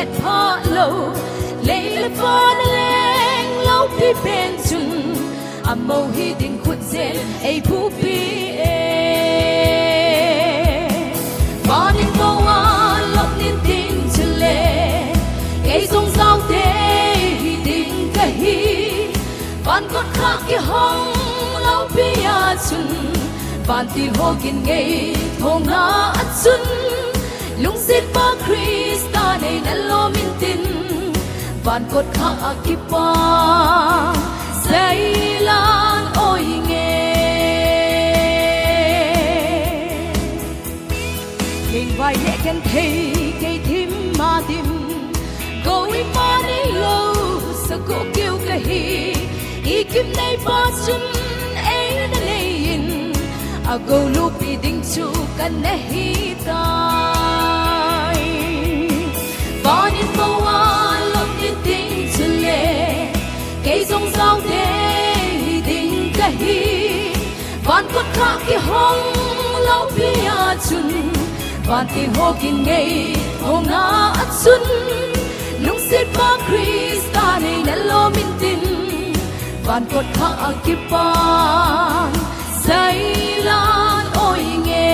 get hot low lay le phone leng low pi pen chung amo hi ding khut zen ai pu pi e morning go on lok nin tin chule cái sông sao thế hi ding ka hi van kot kha ki hong low pi a chung van ti ho kin ngei thong na at sun lung sit pa Krista nei na lo min tin van kot kha akipa sai lan oi nge king vai le ken thei ke thim ma dim goi ma nei lo sa ko kêu ka hi I kim nei pa chun ei na nei in a go lu pi ding chu kan na hi tai van in mo wa lok tin tin chule cây sông sao thế ding ka hi van kot kha ki hong lo pi a chun van ti ho kin ngei hong na at sun lung sit pa Krista nei na lo min tin van kot kha ki pa sai lan oi nge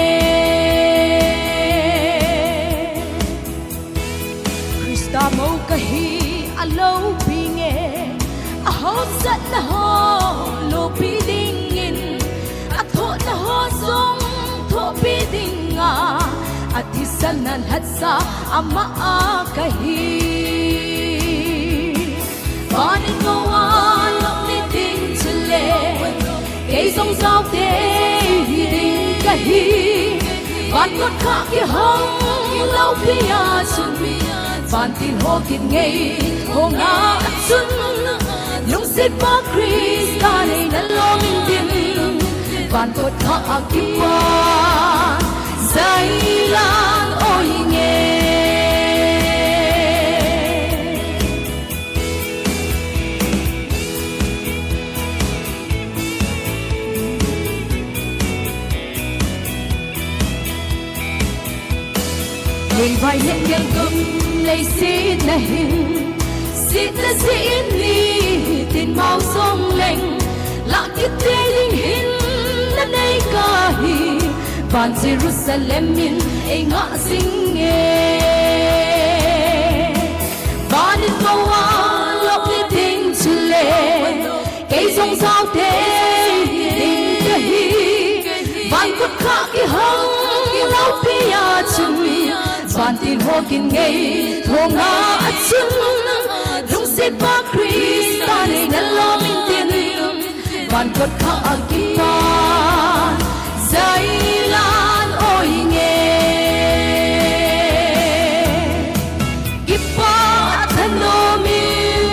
Krista mo ka hi a lo pi nge a ho sat na ho lo pi ding in a tho na ho song tho pi ding a thi san nan hat sa ama a ka hi on in go on lok ni ding chule cây sông sao thế ding ka hi van kot kha ki hong lâu pi a chun van tin ho kin ngei hong a sun lung sit pa Krista nei na lo min tin van kot kha ki pa sai lan oi nge Hên vai lên ngang gum lấy xin na hin xin na xin ni tin mau sông leng lạc kít tê linh hin na nay ca hi van Jerusalem min ai ngã sing nghe van in mau a lok ni ting chule cây sông sao thế ding ka hi van kot kha ki hong lâu pi a chung van tin ho kin ngei thong a at sun lung sit pa Krista nei na lo min tin van kot kha ki pa sai lan oi nge ki pa thano min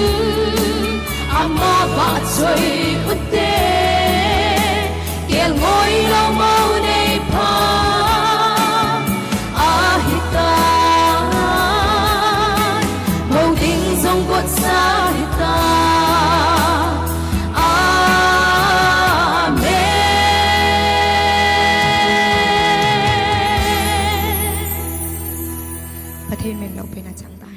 ama ba choi utte kel ngoi lo mau nei pa sa ta amenประเทศเมืองเราเป็นอาจารย์ตาย